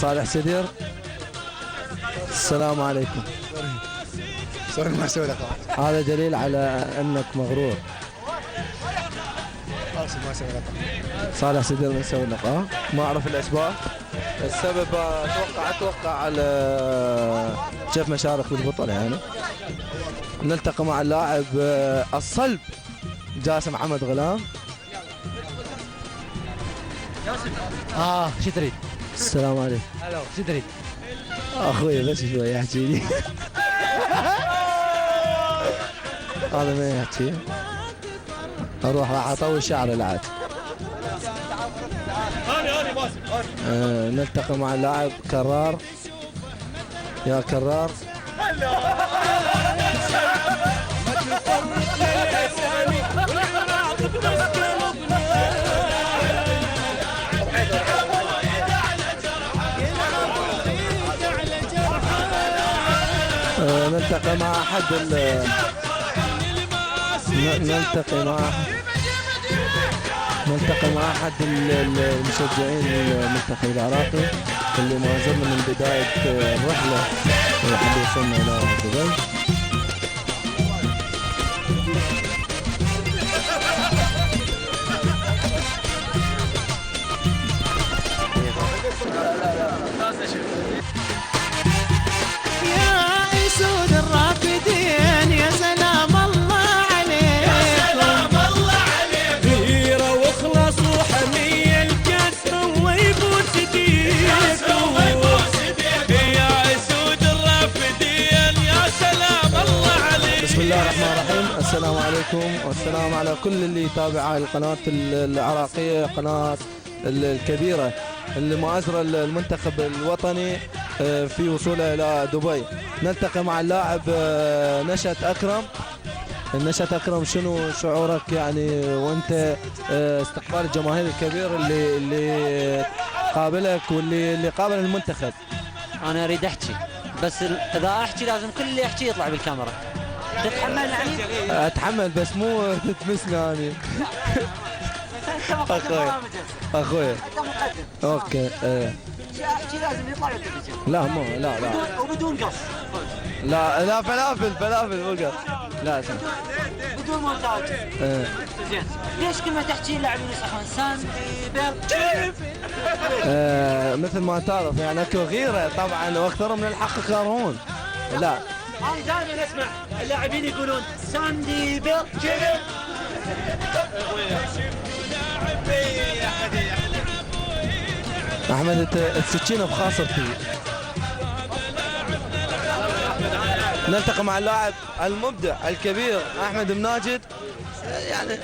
صالح سدير. السلام عليكم. سوري ما اسوي لك. هذا دليل على انك مغرور. ما اسوي لك. صالح سدير ما يسوي لقاء. ما اعرف الاسباب. السبب اتوقع على شاف مشارف بالبطل يعني. نلتقي مع اللاعب الصلب جاسم محمد غلام. شو تريد؟ السلام عليكم. هلا شو تريد؟ اخوي بس شوي يحكي لي. هذا ما يحكي. اروح راح اطول شعري العاد. نلتقي مع اللاعب كرار. يا كرار. نلتقي مع احد نلتقي مع احد المشجعين المنتخب العراقي اللي ما زلنا من بدايه الرحله لحد وصلنا الى دبي. بسم الله الرحمن الرحيم. السلام عليكم والسلام على كل اللي يتابع القناة العراقية، قناة الكبيرة اللي مؤازرة المنتخب الوطني في وصوله إلى دبي. نلتقي مع اللاعب نشأت أكرم. نشأت أكرم، شنو شعورك يعني وأنت استقبال الجماهير الكبير اللي قابلك واللي قابل المنتخب؟ انا اريد احكي، بس اذا احكي لازم كل اللي يحكي يطلع بالكاميرا. تتحمل يعني؟ اتحمل بس مو تتمسني اني. اخوي اوكي. احكي لازم يطلع بالتلفزيون. لا مو لا وبدون قص. لا فلافل مو قص. لا بدون مونتاج. زين ليش كل ما تحكي لاعبين يصحون ساندي بيل؟ مثل ما تعرف يعني اكو غيره طبعا واكثر من الحق يكرهون. لا انا دائما اسمع اللاعبين يقولون ساندي بيل كذب. احمد انت السكينه بخاصرتي. نلتقي مع اللاعب المبدع الكبير احمد مناجد. يعني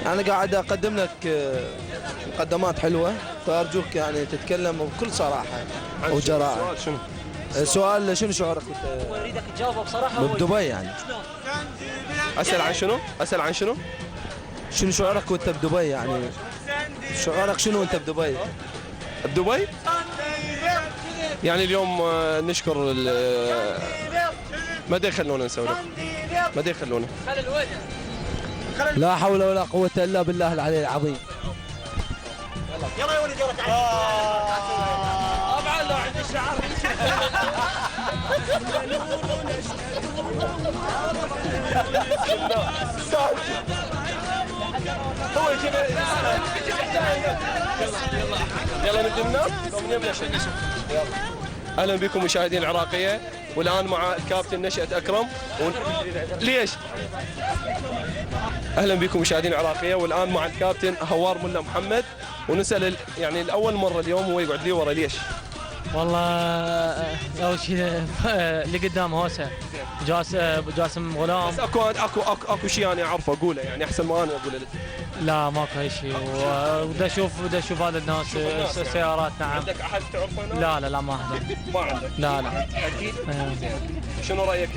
انا قاعد اقدم لك مقدمات حلوه، فارجوك يعني تتكلم بكل صراحه وجراءه. السؤال شنو شعورك اريدك تجاوبه بصراحه بدبي يعني؟ اسال عن شنو؟ شنو شعورك وانت بدبي يعني؟ شعورك شنو وانت بدبي؟ بدبي؟ يعني اليوم نشكر ما يخلونا نسولف، ما يخلونا. لا حول ولا قوة الا بالله العلي العظيم. يلا يا ولد جرت طبعا لو عندي الشعار هو يلا نبدا ننام. اهلا بكم مشاهدين العراقيه، والان مع الكابتن نشأت اكرم ليش؟ اهلا بكم مشاهدين العراقيه، والان مع الكابتن هوار ملا محمد، ونسال يعني الاول مره اليوم هو يقعد لي ورا ليش؟ والله اول شيء اللي قدام هوسه جاسم غلام. بس اكو شيء انا اعرفه اقوله يعني احسن ما انا اقوله. لا ماكو اي شيء، ودا اشوف هذا الناس السيارات. نعم. عندك احد تعرفه؟ لا ما عندك. ما عندك؟ لا. اكيد؟ شنو رايك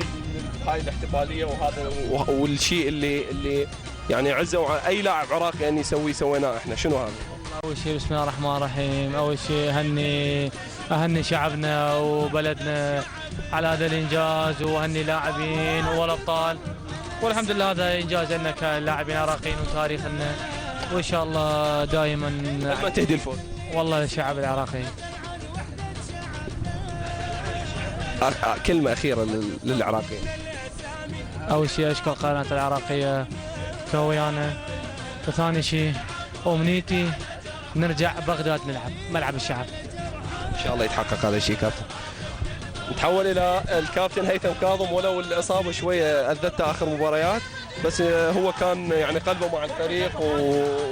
هاي الاحتفاليه وهذا والشيء اللي يعني عزوا اي لاعب عراقي ان سويناه احنا؟ شنو هذا؟ اول شيء بسم الله الرحمن الرحيم، اول شيء اهني شعبنا وبلدنا على هذا الانجاز، واهني لاعبين والابطال، والحمد لله هذا انجاز لنا كلاعبين عراقيين وتاريخ لنا، وان شاء الله دائما. ما تهدي الفوز؟ والله الشعب العراقي كلمه اخيره للعراقيين. اول شيء اشكر قناه العراقيه كويانا، وثاني شيء امنيتي نرجع بغداد نلعب ملعب الشعب. ان شاء الله يتحقق هذا الشيء كابتن. نتحول الى الكابتن هيثم كاظم، ولو الاصابه شويه اذته اخر مباريات، بس هو كان يعني قلبه مع الفريق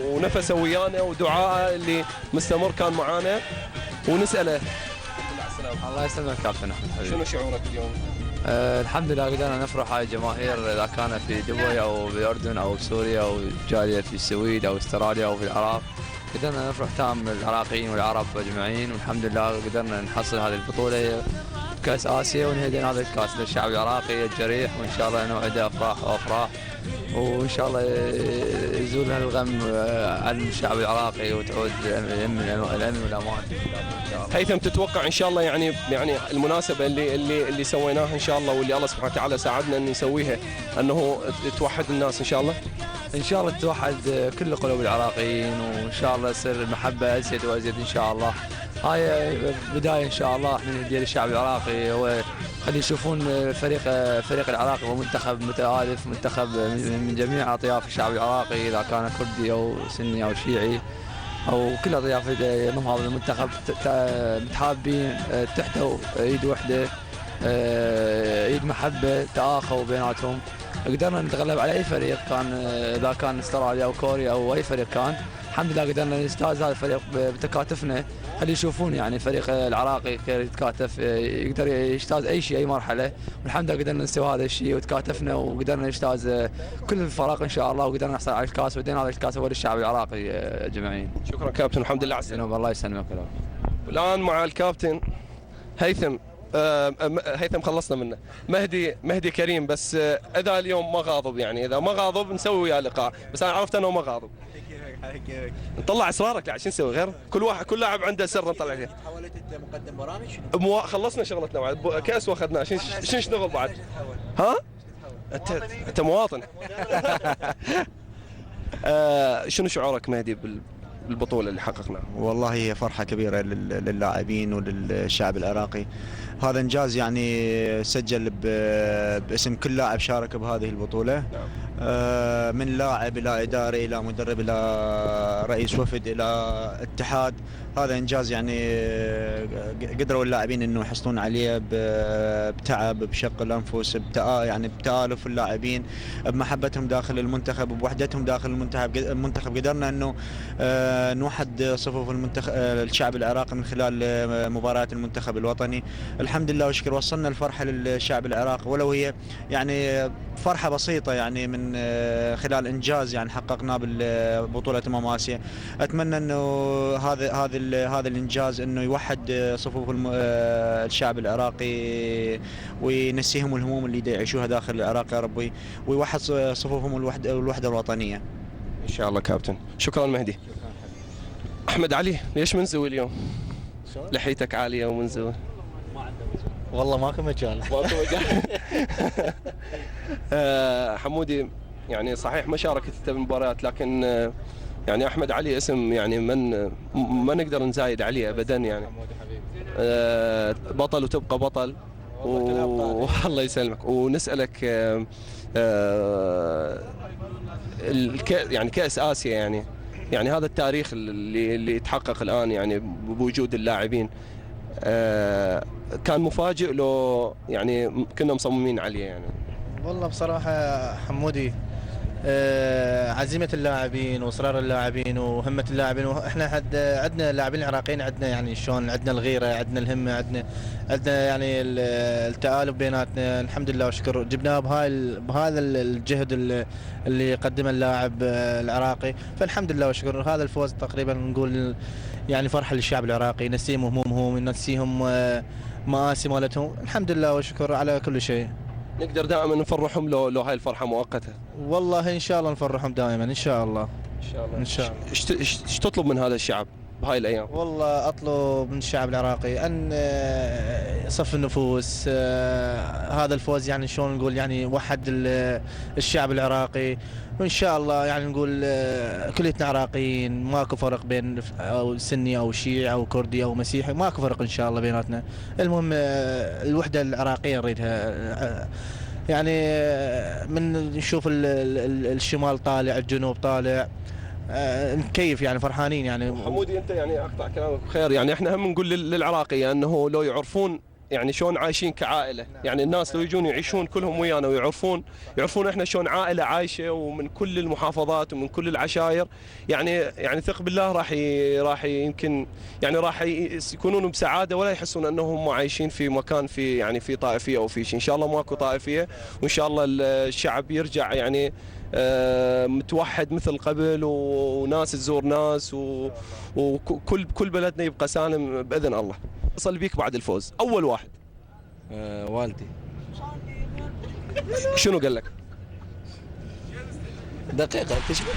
ونفسه ويانا ودعائه اللي مستمر كان معانا، ونساله. الله يسلمك كابتن احمد حبيبي. شنو شعورك اليوم؟ الحمد لله قدرنا نفرح على الجماهير، اذا كانت في دبي او بالاردن او بسوريا او جاليه في السويد او استراليا او في العراق. قدرنا نفرح تام العراقيين والعرب اجمعين، والحمد لله قدرنا نحصل هذه البطوله كاس اسيا، ونهدي هذا الكاس للشعب العراقي الجريح، وان شاء الله نوعده افراح وافراح، وان شاء الله يزولنا الغم عن الشعب العراقي وتعود الامن والامان. هيثم تتوقع ان شاء الله يعني المناسبه اللي سويناها ان شاء الله، واللي الله سبحانه وتعالى ساعدنا ان نسويها، انه توحد الناس ان شاء الله؟ ان شاء الله تتوحد كل قلوب العراقيين، وان شاء الله تصير المحبه ازيد وازيد ان شاء الله. هاي بدايه ان شاء الله احنا ندير الشعب العراقي، خلي يشوفون فريق العراقي ومنتخب متآلف، منتخب من جميع اطياف الشعب العراقي، اذا كان كردي او سني او شيعي او كل اطياف يضم هذا المنتخب، متحابين تحت ايد وحده، ايد محبه، تآخوا بيناتهم. قدرنا نتغلب على اي فريق كان، اذا كان استراليا او كوريا او اي فريق كان. الحمد لله قدرنا نجتاز هذا الفريق بتكاتفنا، خلي يشوفون يعني الفريق العراقي كيف يتكاتف، يقدر يجتاز اي شيء اي مرحله، والحمد لله قدرنا نسوي هذا الشيء وتكاتفنا وقدرنا نجتاز كل الفرق ان شاء الله، وقدرنا نحصل على الكاس، ودينا هذا الكاس هو للشعب العراقي اجمعين. شكرا كابتن، الحمد لله على السلامه. الله يسلمك. والان مع الكابتن هيثم. هيثم خلصنا منه. مهدي كريم، بس اذا اليوم ما غاضب، يعني اذا ما غاضب نسوي وياه لقاء، بس انا عرفت انه ما غاضب. نطلع اسرارك، لا شو نسوي غير كل لاعب عنده سر نطلع فيه. حاولت انت مقدم برامج؟ خلصنا شغلتنا بعد، كاس واخذناه، شو نشتغل بعد؟ ها؟ انت مواطن. شنو شعورك مهدي بالبطوله اللي حققناها؟ والله هي فرحة كبيرة للاعبين وللشعب العراقي. هذا إنجاز يعني سجل باسم كل لاعب شارك بهذه البطولة، من لاعب إلى إداري إلى مدرب إلى رئيس وفد إلى اتحاد. هذا إنجاز يعني قدروا اللاعبين إنه يحصلون عليه بتعب، بشق الأنفس، يعني بتآلف اللاعبين، بمحبتهم داخل المنتخب، بوحدتهم داخل المنتخب. قدرنا إنه نوحد صفوف الشعب العراقي من خلال مباريات المنتخب الوطني. الحمد لله وشكر وصلنا الفرحة للشعب العراقي، ولو هي يعني فرحة بسيطة يعني من خلال إنجاز يعني حققناه بالبطولة آسيا. أتمنى إنه هذا الإنجاز إنه يوحد صفوف الشعب العراقي وينسيهم الهموم اللي يعيشوها داخل العراق يا ربي، ويوحد صفوفهم الوحدة الوطنية إن شاء الله. كابتن شكرا مهدي. أحمد علي، ليش منزوي اليوم؟ لحيتك عالية ومنزوي. والله ماكو مجال. حمودي، يعني صحيح ما شاركت انت بالمباريات، لكن يعني احمد علي اسم يعني ما نقدر نزايد عليه ابدا، يعني بطل وتبقى بطل، والله يسلمك. ونسالك يعني كاس اسيا، يعني هذا التاريخ اللي يتحقق الان يعني بوجود اللاعبين، كان مفاجئ لو يعني كنا مصممين عليه؟ يعني والله بصراحة حمودي، عزيمة اللاعبين واصرار اللاعبين وهمة اللاعبين، واحنا عندنا لاعبين عراقيين، عندنا يعني شلون، عندنا الغيرة، عندنا الهمة، عندنا يعني التآلف بيناتنا. الحمد لله وشكر جبناه بهذا الجهد اللي قدمه اللاعب العراقي، فالحمد لله وشكر. هذا الفوز تقريبا نقول يعني فرحة للشعب العراقي، ينسيهم همومهم، ينسيهم مآسي مالتهم. الحمد لله وشكر على كل شيء. نقدر دائما نفرحهم لو هاي الفرحة مؤقتة؟ والله ان شاء الله نفرحهم دائما ان شاء الله. ان شاء الله. ان شاء الله. ايش تطلب من هذا الشعب؟ بهاي الايام؟ والله اطلب من الشعب العراقي ان يصف النفوس. هذا الفوز يعني شلون نقول يعني وحد الشعب العراقي، وان شاء الله يعني نقول كليتنا عراقيين، ماكو فرق بين او سني او شيعي او كردي او مسيحي، ماكو فرق ان شاء الله بيناتنا. المهم الوحده العراقيه نريدها، يعني من نشوف الشمال طالع الجنوب طالع نكيف يعني فرحانين يعني. حمودي انت يعني اقطع كلامك بخير، يعني احنا هم نقول للعراقيه انه لو يعرفون يعني شلون عايشين كعائله، يعني الناس لو يجون يعيشون كلهم ويانا ويعرفون احنا شلون عائله عايشه ومن كل المحافظات ومن كل العشائر، يعني ثق بالله راح يمكن يعني راح يكونون بسعاده ولا يحسون انهم عايشين في مكان في يعني في طائفيه او في شيء. ان شاء الله ماكو طائفيه، وان شاء الله الشعب يرجع يعني متوحد مثل قبل، وناس تزور ناس، وكل بلدنا يبقى سالم باذن الله. اتصل بيك بعد الفوز اول واحد. والدي. شنو قال لك؟ دقيقة تشبه